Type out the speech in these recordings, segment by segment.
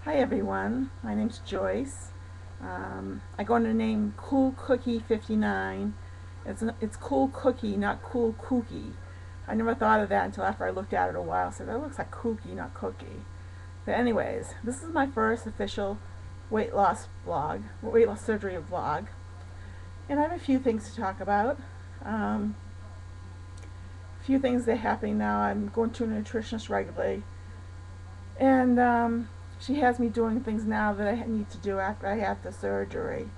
Hi everyone, my name's Joyce. I go under the name Cool Cookie 59. It's Cool Cookie, not Cool Cookie. I never thought of that until after I looked at it a while. I said, that looks like Cookie, not Cookie. But anyways, this is my first official weight loss vlog, weight loss surgery vlog. And I have a few things to talk about. A few things that are happening now. I'm going to a nutritionist regularly. And she has me doing things now that I need to do after I have the surgery.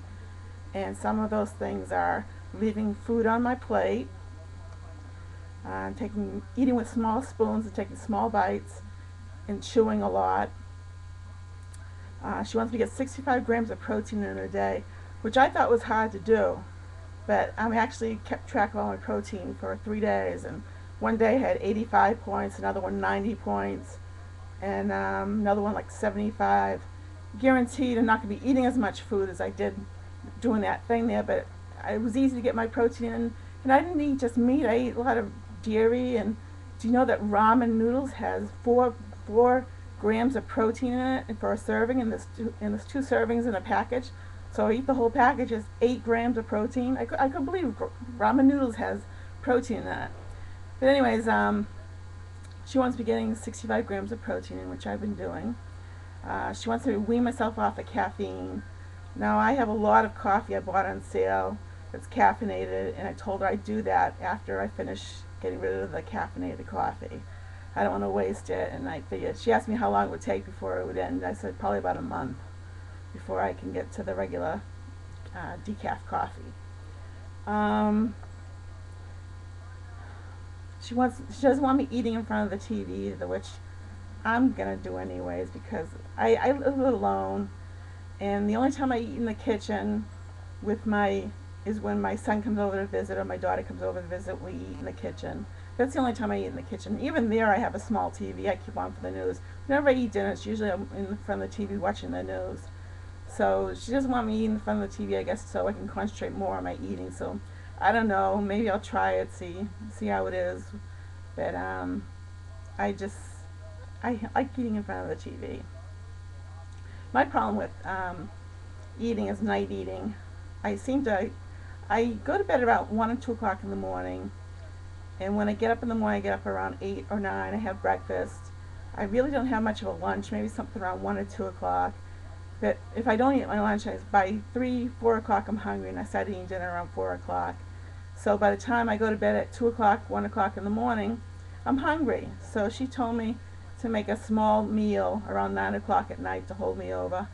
And some of those things are leaving food on my plate, eating with small spoons and taking small bites, and chewing a lot. She wants me to get 65 grams of protein in a day, which I thought was hard to do. But I actually kept track of all my protein for 3 days, and one day I had 85 points, another one 90 points, and another one like 75. Guaranteed I'm not going to be eating as much food as I did doing that thing there, but it was easy to get my protein in. And I didn't eat just meat, I ate a lot of dairy. And do you know that ramen noodles has four grams of protein in it for a serving, and there's two servings in a package? So I eat the whole package, it's 8 grams of protein. I could believe ramen noodles has protein in it. But anyways, she wants me getting 65 grams of protein in, which I've been doing. She wants me to wean myself off of caffeine. Now, I have a lot of coffee I bought on sale that's caffeinated, and I told her I'd do that after I finish getting rid of the caffeinated coffee. I don't want to waste it, and I figured, she asked me how long it would take before it would end. I said probably about a month before I can get to the regular decaf coffee. Um, she doesn't want me eating in front of the TV, which I'm gonna do anyways, because I live alone, and the only time I eat in the kitchen with my is when my son comes over to visit or my daughter comes over to visit. We eat in the kitchen. That's the only time I eat in the kitchen. Even there, I have a small TV. I keep on for the news. Whenever I eat dinner, it's usually I'm in front of the TV watching the news. So she doesn't want me eating in front of the TV, I guess, so I can concentrate more on my eating. So I don't know. Maybe I'll try it, see how it is. But I just I like eating in front of the TV. My problem with eating is night eating. I go to bed about 1 or 2 o'clock in the morning, and when I get up in the morning, I get up around 8 or 9. I have breakfast. I really don't have much of a lunch, maybe something around 1 or 2 o'clock. But if I don't eat my lunch, by 3, 4 o'clock, I'm hungry, and I start eating dinner around 4 o'clock. So by the time I go to bed at 2 o'clock, 1 o'clock in the morning, I'm hungry. So she told me to make a small meal around 9 o'clock at night to hold me over.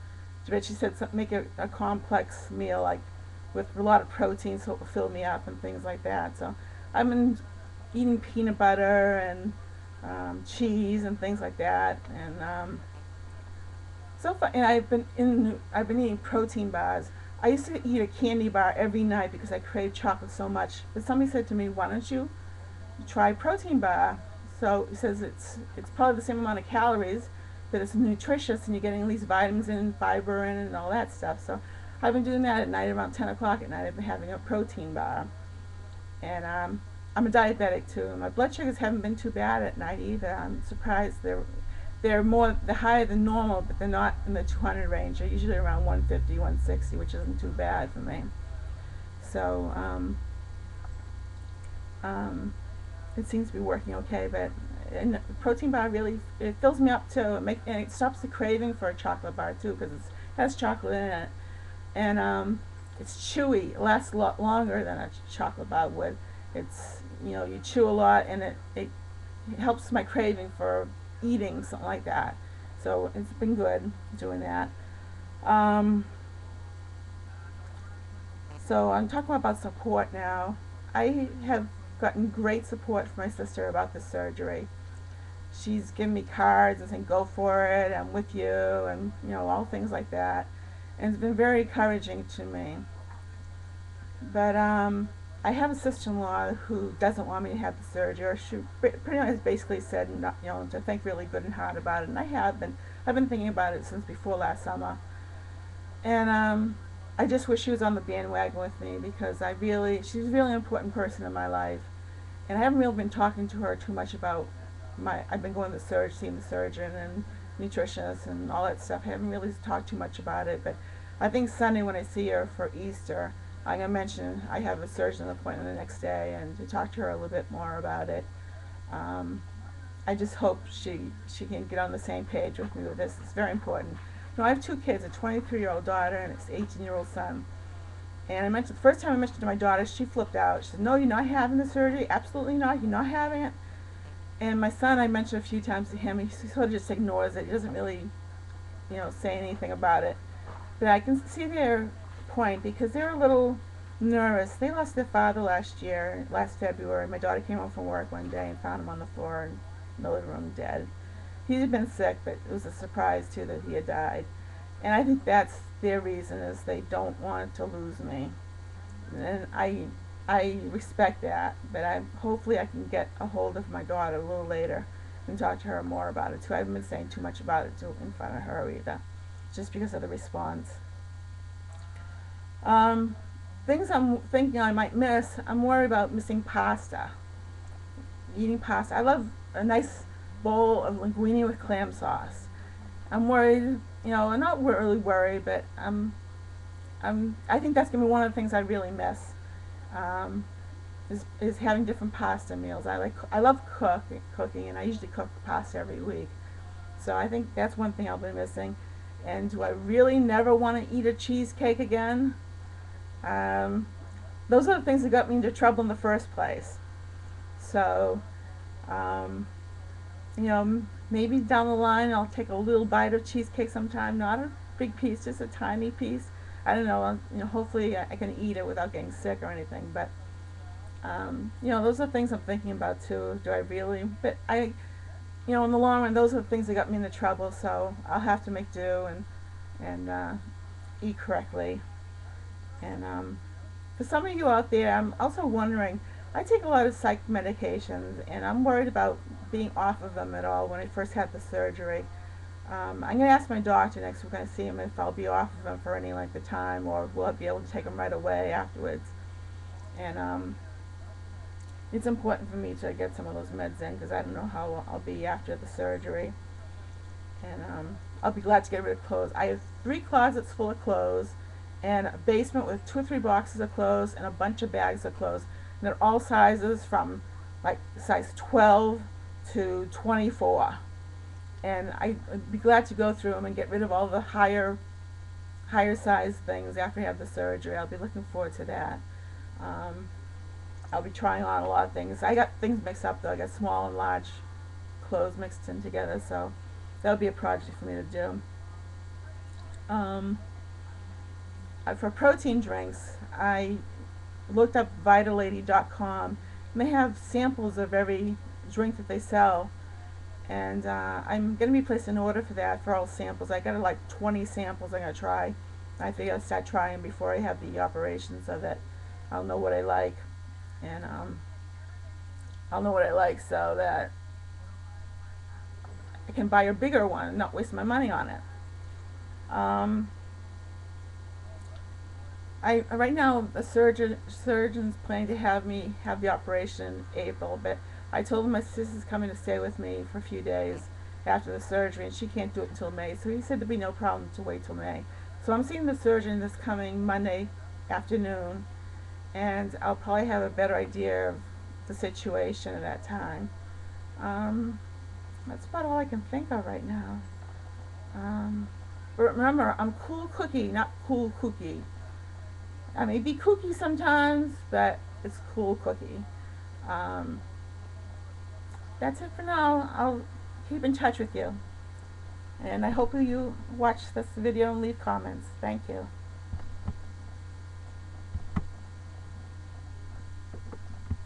But she said make a complex meal, like with a lot of protein, so it will fill me up and things like that. So I've been eating peanut butter and cheese and things like that, and so far, and I've been eating protein bars. I used to eat a candy bar every night because I craved chocolate so much. But somebody said to me, "Why don't you try protein bar?" So it says it's probably the same amount of calories, but it's nutritious, and you're getting at least vitamins and fiber in and all that stuff. So I've been doing that at night around 10 o'clock at night. I've been having a protein bar, and I'm a diabetic too. My blood sugars haven't been too bad at night either. I'm surprised they're higher than normal, but they're not in the 200 range. They're usually around 150, 160, which isn't too bad for me. So it seems to be working okay. But and the protein bar really, it fills me up too. And it stops the craving for a chocolate bar too, because it has chocolate in it, and it's chewy. It lasts a lot longer than a chocolate bar would. It's, you chew a lot, and it helps my craving for eating something like that. So it's been good doing that. Um, so I'm talking about support now. I have gotten great support from my sister about the surgery. She's given me cards and saying, "Go for it, I'm with you," and all things like that. And it's been very encouraging to me. But I have a sister-in-law who doesn't want me to have the surgery, or she pretty much has basically said, not, to think really good and hard about it. And I have been. I've been thinking about it since before last summer. And I just wish she was on the bandwagon with me, because she's a really important person in my life. And I haven't really been talking to her too much about I've been going to seeing the surgeon, and nutritionist and all that stuff. I haven't really talked too much about it, but I think Sunday when I see her for Easter, I'm going to mention I have a surgeon appointment the next day and to talk to her a little bit more about it. Um, I just hope she can get on the same page with me with this. It's very important. You know, I have two kids, a 23-year-old daughter and an 18-year-old son. And I mentioned the first time I mentioned it to my daughter, she flipped out. She said, "No, you're not having the surgery. Absolutely not. You're not having it." And my son, I mentioned a few times to him. He sort of just ignores it. He doesn't really, say anything about it. But I can see their point because they're a little nervous. They lost their father last February. My daughter came home from work one day and found him on the floor in the living room dead. He had been sick, but it was a surprise too that he had died. And I think that's their reason is they don't want to lose me. And I respect that, but hopefully I can get a hold of my daughter a little later and talk to her more about it too. I haven't been saying too much about it in front of her either, just because of the response. Things I'm thinking I might miss, I'm worried about missing pasta. Eating pasta. I love a nice bowl of linguine with clam sauce. I'm worried, I'm not really worried, but I think that's going to be one of the things I really miss, is having different pasta meals. I love cooking, and I usually cook pasta every week. So I think that's one thing I'll be missing. And do I really never want to eat a cheesecake again? Those are the things that got me into trouble in the first place. So, maybe down the line I'll take a little bite of cheesecake sometime. Not a big piece, just a tiny piece. I don't know. Hopefully I can eat it without getting sick or anything. But those are things I'm thinking about too. Do I really? But in the long run, those are the things that got me into trouble. So I'll have to make do and eat correctly. And for some of you out there, I'm also wondering. I take a lot of psych medications, and I'm worried about being off of them at all when I first had the surgery. I'm going to ask my doctor next week when I see him if I'll be off of them for any length of time, or will I be able to take them right away afterwards. And it's important for me to get some of those meds in because I don't know how I'll be after the surgery. And I'll be glad to get rid of clothes. I have 3 closets full of clothes and a basement with 2 or 3 boxes of clothes and a bunch of bags of clothes. And they're all sizes from like size 12 to 24. And I'd be glad to go through them and get rid of all the higher size things after I have the surgery. I'll be looking forward to that. I'll be trying on a lot of things. I got things mixed up though. I got small and large clothes mixed in together, so that'll be a project for me to do. For protein drinks, I looked up Vitalady.com, and they have samples of every drink that they sell. And I'm going to be placing an order for that, for all samples. I got like 20 samples I'm going to try. I think I'll start trying before I have the operation so that I'll know what I like. And I'll know what I like so that I can buy a bigger one and not waste my money on it. Right now the surgeon's planning to have me have the operation in April, but I told him my sister's coming to stay with me for a few days after the surgery, and she can't do it until May. So he said there'd be no problem to wait till May. So I'm seeing the surgeon this coming Monday afternoon, and I'll probably have a better idea of the situation at that time. That's about all I can think of right now. But remember, I'm cool cookie, not cool cookie. I may be kooky sometimes, but it's cool cookie. That's it for now. I'll keep in touch with you. And I hope you watch this video and leave comments. Thank you.